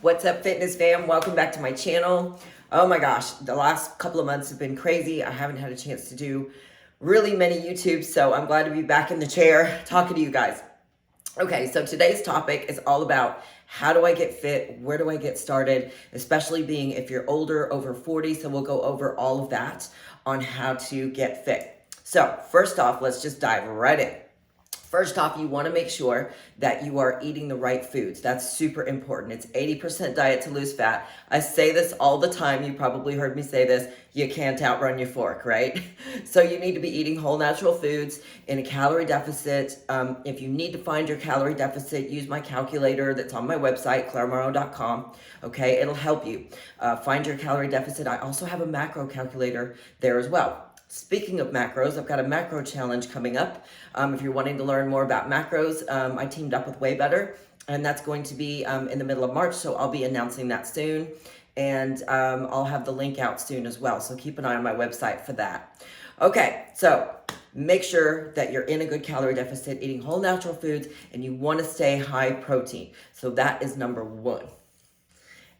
What's up, fitness fam? Welcome back to my channel. Oh my gosh, the last couple of months have been crazy. I haven't had a chance to do really many YouTubes, so I'm glad to be back in the chair talking to you guys. Okay, so today's topic is all about how do I get fit? Where do I get started? Especially being if you're older, over 40, so we'll go over all of that on how to get fit. So first off, let's just dive right in. First off, you want to make sure that you are eating the right foods. That's super important. It's 80% diet to lose fat. I say this all the time. You probably heard me say this. You can't outrun your fork, right? So you need to be eating whole natural foods in a calorie deficit. If you need to find your calorie deficit, use my calculator that's on my website, clairemorrow.com. Okay, it'll help you find your calorie deficit. I also have a macro calculator there as well. Speaking of macros, I've got a macro challenge coming up. If you're wanting to learn more about macros, I teamed up with Way Better, and that's going to be in the middle of March, so I'll be announcing that soon, and I'll have the link out soon as well, so keep an eye on my website for that. Okay, so make sure that you're in a good calorie deficit, eating whole natural foods, and you want to stay high protein. So that is number one.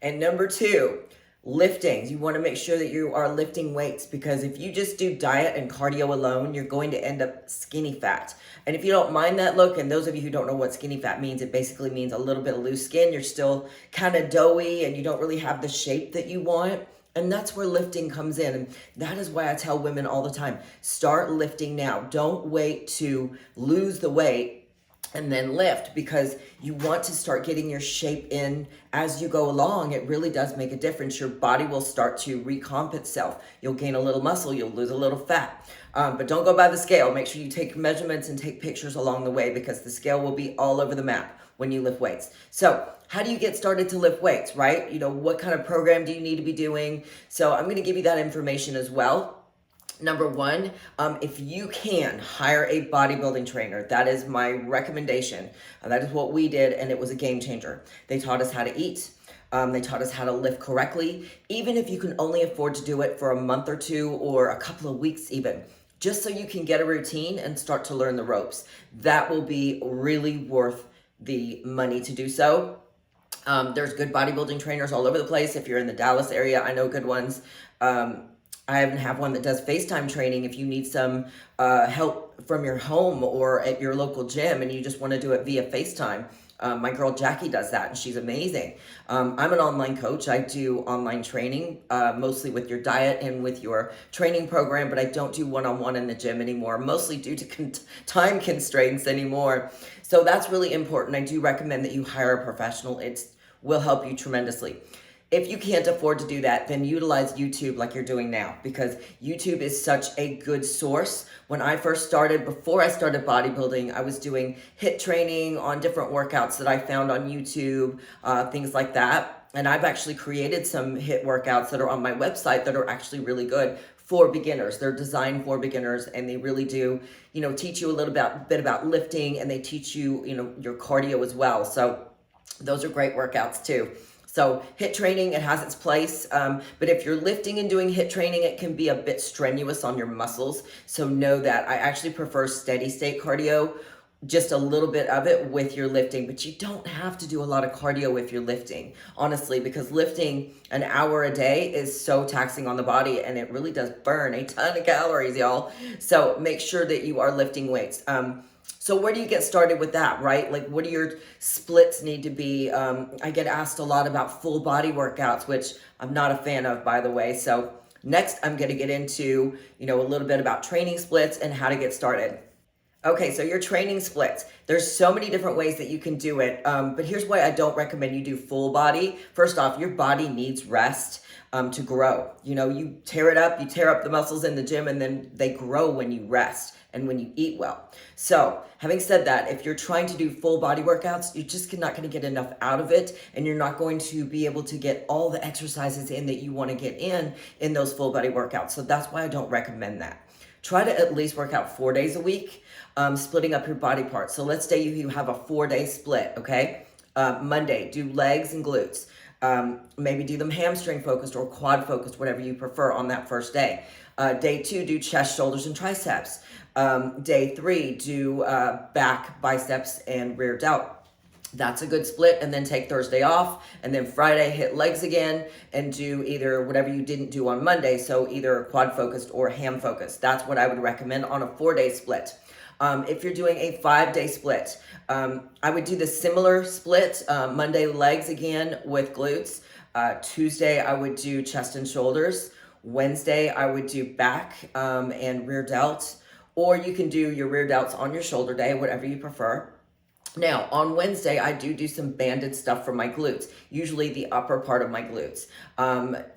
And number two, lifting. You want to make sure that you are lifting weights, because if you just do diet and cardio alone, you're going to end up skinny fat. And if you don't mind that look, and those of you who don't know what skinny fat means, it basically means a little bit of loose skin. You're still kind of doughy and you don't really have the shape that you want. And that's where lifting comes in. And that is why I tell women all the time, start lifting now. Don't wait to lose the weight and then lift, because you want to start getting your shape in as you go along. It really does make a difference. Your body will start to recomp itself. You'll gain a little muscle, you'll lose a little fat. But don't go by the scale. Make sure you take measurements and take pictures along the way, because the scale will be all over the map when you lift weights. So how do you get started to lift weights, right? You know, what kind of program do you need to be doing? So I'm going to give you that information as well. Number one, if you can, hire a bodybuilding trainer. That is my recommendation. That is what we did, and it was a game changer. They taught us how to eat. They taught us how to lift correctly, even if you can only afford to do it for a month or two or a couple of weeks even, just so you can get a routine and start to learn the ropes. That will be really worth the money to do so. There's good bodybuilding trainers all over the place. If you're in the Dallas area, I know good ones. I even have one that does FaceTime training if you need some help from your home or at your local gym and you just want to do it via FaceTime. My girl Jackie does that, and she's amazing. I'm an online coach. I do online training, mostly with your diet and with your training program, but I don't do one-on-one in the gym anymore, mostly due to time constraints anymore. So that's really important. I do recommend that you hire a professional. It will help you tremendously. If you can't afford to do that, then utilize YouTube like you're doing now, because YouTube is such a good source. When I first started, before I started bodybuilding, I was doing HIIT training on different workouts that I found on YouTube, things like that. And I've actually created some HIIT workouts that are on my website that are actually really good for beginners. They're designed for beginners, and they really do, teach you a little bit about lifting, and they teach you, your cardio as well. So those are great workouts too. So HIIT training, it has its place, but if you're lifting and doing HIIT training, it can be a bit strenuous on your muscles. So know that. I actually prefer steady state cardio, just a little bit of it with your lifting, but you don't have to do a lot of cardio if you're lifting, honestly, because lifting an hour a day is so taxing on the body, and it really does burn a ton of calories, y'all. So make sure that you are lifting weights. So where do you get started with that, right? Like, what do your splits need to be? I get asked a lot about full body workouts, which I'm not a fan of, by the way. So next, I'm going to get into, a little bit about training splits and how to get started. Okay, so your training splits. There's so many different ways that you can do it, but here's why I don't recommend you do full body. First off, your body needs rest to grow. You tear it up, you tear up the muscles in the gym, and then they grow when you rest and when you eat well. So having said that, if you're trying to do full body workouts, you're just not going to get enough out of it, and you're not going to be able to get all the exercises in that you want to get in those full body workouts. So that's why I don't recommend that. Try to at least work out 4 days a week, splitting up your body parts. So let's say you have a 4-day split, okay? Monday, do legs and glutes. Maybe do them hamstring focused or quad focused, whatever you prefer on that first day. Day 2, do chest, shoulders, and triceps. Day 3, do back, biceps, and rear delt. That's a good split. And then take Thursday off, and then Friday hit legs again and do either whatever you didn't do on Monday. So either quad focused or ham focused. That's what I would recommend on a 4-day split. If you're doing a 5-day split, I would do the similar split. Monday legs again with glutes. Tuesday I would do chest and shoulders. Wednesday I would do back and rear delts, or you can do your rear delts on your shoulder day, whatever you prefer. Now, on Wednesday, I do some banded stuff for my glutes, usually the upper part of my glutes.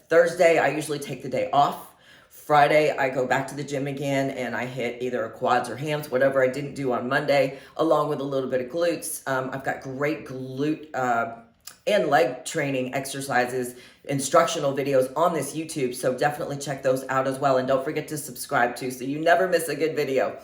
Thursday, I usually take the day off. Friday, I go back to the gym again and I hit either quads or hams, whatever I didn't do on Monday, along with a little bit of glutes. I've got great glute and leg training exercises, instructional videos on this YouTube, so definitely check those out as well. And don't forget to subscribe too, so you never miss a good video.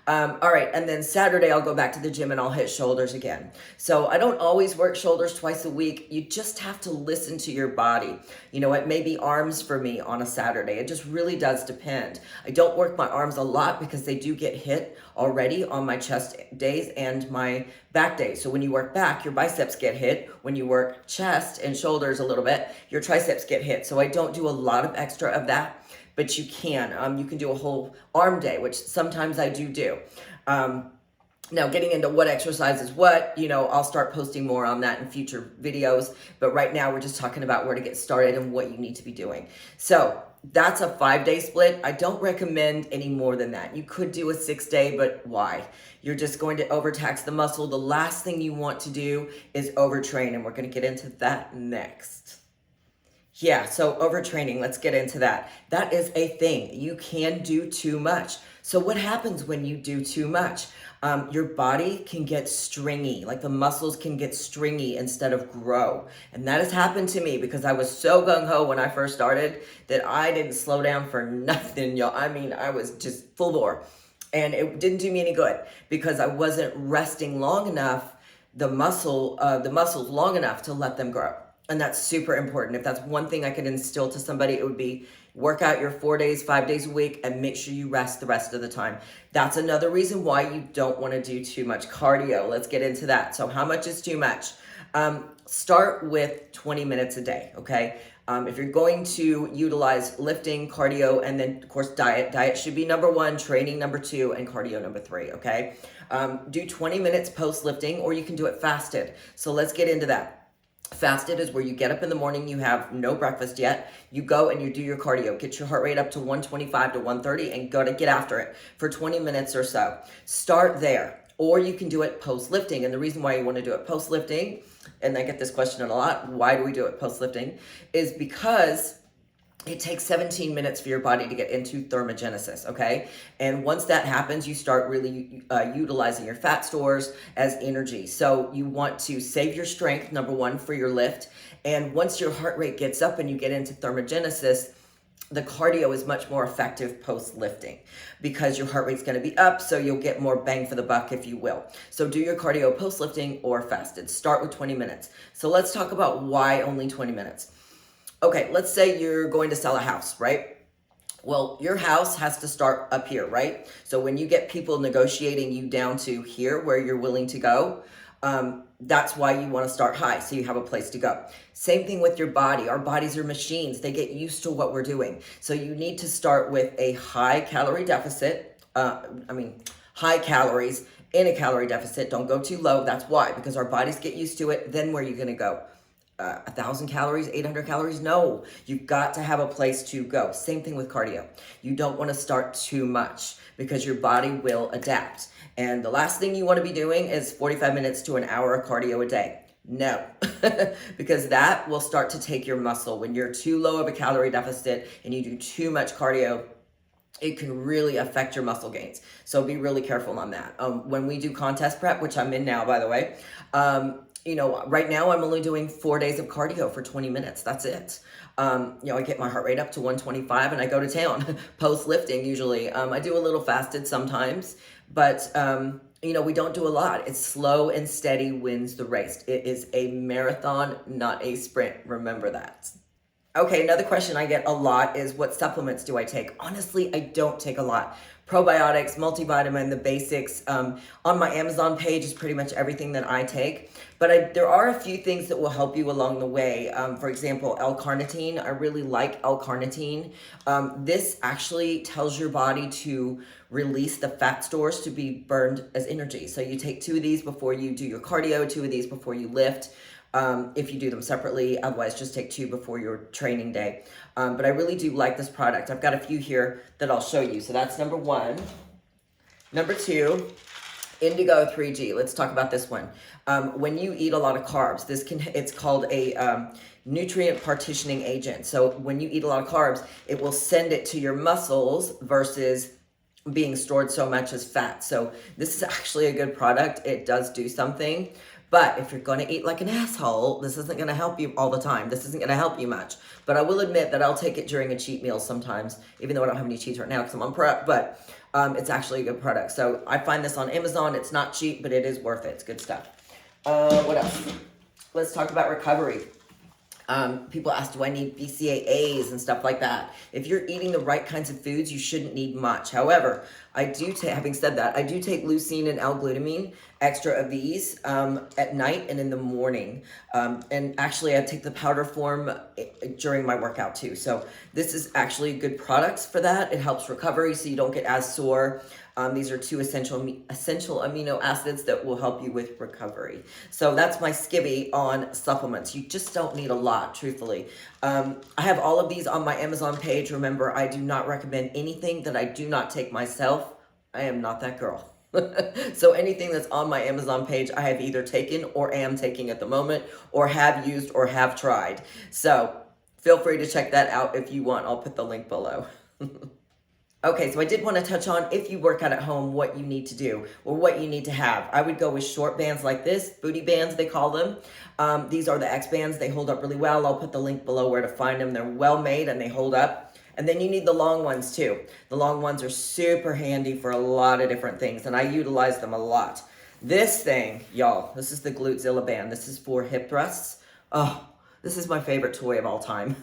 All right, and then Saturday I'll go back to the gym and I'll hit shoulders again. So I don't always work shoulders twice a week. You just have to listen to your body. You know, it may be arms for me on a Saturday. It just really does depend. I don't work my arms a lot because they do get hit already on my chest days and my back days. So when you work back, your biceps get hit. When you work chest and shoulders a little bit, your triceps get hit. So I don't do a lot of extra of that. But you can. You can do a whole arm day, which sometimes I do. Now, getting into what exercise is what, you know, I'll start posting more on that in future videos. But right now, we're just talking about where to get started and what you need to be doing. So that's a 5-day split. I don't recommend any more than that. You could do a 6-day, but why? You're just going to overtax the muscle. The last thing you want to do is overtrain, and we're going to get into that next. Yeah, so overtraining, let's get into that. That is a thing. You can do too much. So what happens when you do too much? Your body can get stringy, like the muscles can get stringy instead of grow. And that has happened to me because I was so gung-ho when I first started that I didn't slow down for nothing, y'all. I mean, I was just full bore. And it didn't do me any good because I wasn't resting long enough, the muscles long enough to let them grow. And that's super important. If that's one thing I could instill to somebody, it would be work out your 4 days, 5 days a week, and make sure you rest the rest of the time. That's another reason why you don't want to do too much cardio. Let's get into that. So how much is too much? Start with 20 minutes a day, okay? If you're going to utilize lifting, cardio, and then, of course, diet should be number 1, training number 2, and cardio number 3, okay? Do 20 minutes post-lifting, or you can do it fasted. So let's get into that. Fasted is where you get up in the morning, you have no breakfast yet, you go and you do your cardio, get your heart rate up to 125 to 130 and go to get after it for 20 minutes or so. Start there, or you can do it post-lifting. And the reason why you want to do it post-lifting, and I get this question a lot, why do we do it post-lifting, is because it takes 17 minutes for your body to get into thermogenesis, okay? And once that happens, you start really utilizing your fat stores as energy. So you want to save your strength, number 1, for your lift. And once your heart rate gets up and you get into thermogenesis, the cardio is much more effective post-lifting because your heart rate's going to be up, so you'll get more bang for the buck, if you will. So do your cardio post-lifting or fasted. Start with 20 minutes. So let's talk about why only 20 minutes. Okay, let's say you're going to sell a house, right? Well, your house has to start up here, right? So when you get people negotiating you down to here where you're willing to go, that's why you want to start high, so you have a place to go. Same thing with your body. Our bodies are machines. They get used to what we're doing. So you need to start with a high calorie deficit. High calories in a calorie deficit. Don't go too low. That's why, because our bodies get used to it. Then where are you going to go? 1,000 calories, 800 calories? No, you've got to have a place to go. Same thing with cardio. You don't want to start too much because your body will adapt. And the last thing you want to be doing is 45 minutes to an hour of cardio a day. No, because that will start to take your muscle. When you're too low of a calorie deficit and you do too much cardio, it can really affect your muscle gains. So be really careful on that. When we do contest prep, which I'm in now, by the way, right now I'm only doing 4 days of cardio for 20 minutes. That's it. I get my heart rate up to 125 and I go to town post-lifting usually. I do a little fasted sometimes, but we don't do a lot. It's slow and steady wins the race. It is a marathon, not a sprint. Remember that. Okay, another question I get a lot is what supplements do I take? Honestly, I don't take a lot. probiotics, multivitamin, the basics. On my Amazon page is pretty much everything that I take. But there are a few things that will help you along the way. For example, L-carnitine. I really like L-carnitine. This actually tells your body to release the fat stores to be burned as energy. So you take 2 of these before you do your cardio, 2 of these before you lift. If you do them separately, otherwise just take 2 before your training day. But I really do like this product. I've got a few here that I'll show you. So that's number 1. Number 2, Indigo 3G. Let's talk about this one. When you eat a lot of carbs, it's called a nutrient partitioning agent. So when you eat a lot of carbs, it will send it to your muscles versus being stored so much as fat. So this is actually a good product. It does do something. But if you're going to eat like an asshole, this isn't going to help you all the time. This isn't going to help you much. But I will admit that I'll take it during a cheat meal sometimes, even though I don't have any cheats right now because I'm on prep. But it's actually a good product. So I find this on Amazon. It's not cheap, but it is worth it. It's good stuff. What else? Let's talk about recovery. People ask, do I need BCAAs and stuff like that? If you're eating the right kinds of foods, you shouldn't need much. However, having said that, I do take leucine and L-glutamine, extra of these at night and in the morning. And actually, I take the powder form during my workout too. So this is actually good products for that. It helps recovery so you don't get as sore. These are 2 essential amino acids that will help you with recovery. So that's my skivvy on supplements. You just don't need a lot, truthfully. I have all of these on my Amazon page. Remember, I do not recommend anything that I do not take myself. I am not that girl. So anything that's on my Amazon page, I have either taken or am taking at the moment, or have used or have tried. So feel free to check that out if you want. I'll put the link below. Okay, so I did want to touch on, if you work out at home, what you need to do or what you need to have. I would go with short bands like this, booty bands they call them. These are the X bands. They hold up really well. I'll put the link below where to find them. They're well made and they hold up. And then you need the long ones too. The long ones are super handy for a lot of different things, and I utilize them a lot. This thing, y'all, this is the Glutzilla band. This is for hip thrusts. Oh, this is my favorite toy of all time.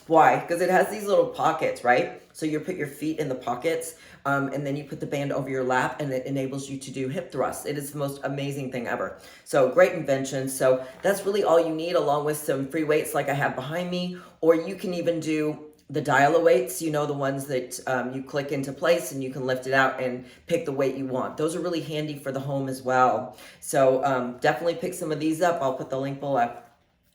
Why? Because it has these little pockets, right? So you put your feet in the pockets, and then you put the band over your lap, and it enables you to do hip thrusts. It is the most amazing thing ever. So great invention. So that's really all you need, along with some free weights like I have behind me, or you can even do the dial-a-weights, you know, the ones that you click into place and you can lift it out and pick the weight you want. Those are really handy for the home as well. So definitely pick some of these up. I'll put the link below.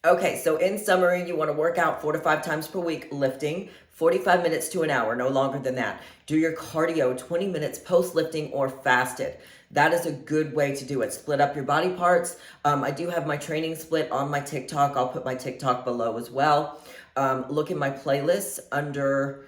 Okay, so in summary, you want to work out 4 to 5 times per week, lifting 45 minutes to an hour, no longer than that. Do your cardio 20 minutes post-lifting or fasted. That is a good way to do it. Split up your body parts. I do have my training split on my TikTok. I'll put my TikTok below as well. Look in my playlist under,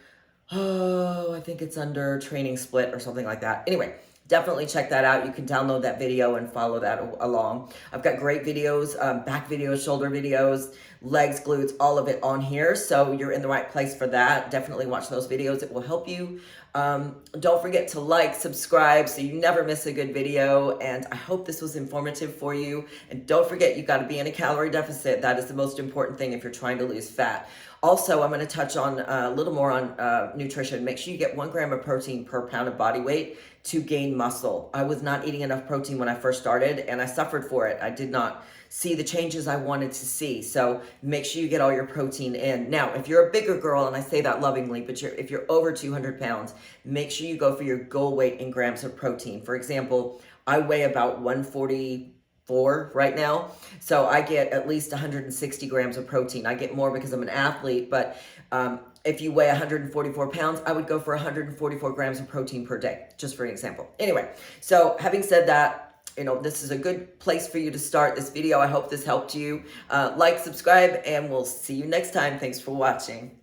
I think it's under training split or something like that. Anyway, definitely check that out. You can download that video and follow that along. I've got great videos, back videos, shoulder videos, legs, glutes, all of it on here. So you're in the right place for that. Definitely watch those videos. It will help you. Don't forget to like, subscribe so you never miss a good video. And I hope this was informative for you. And don't forget, you got to be in a calorie deficit. That is the most important thing if you're trying to lose fat. Also, I'm going to touch on a little more on nutrition. Make sure you get 1 gram of protein per pound of body weight to gain muscle. I was not eating enough protein when I first started, and I suffered for it. I did not see the changes I wanted to see. So make sure you get all your protein in. Now, if you're a bigger girl, and I say that lovingly, but if you're over 200 pounds, make sure you go for your goal weight in grams of protein. For example, I weigh about 144 right now, so I get at least 160 grams of protein. I get more because I'm an athlete, but if you weigh 144 pounds, I would go for 144 grams of protein per day, just for an example. Anyway, so having said that, you know, this is a good place for you to start this video. I hope this helped you. Like, subscribe, and we'll see you next time. Thanks for watching.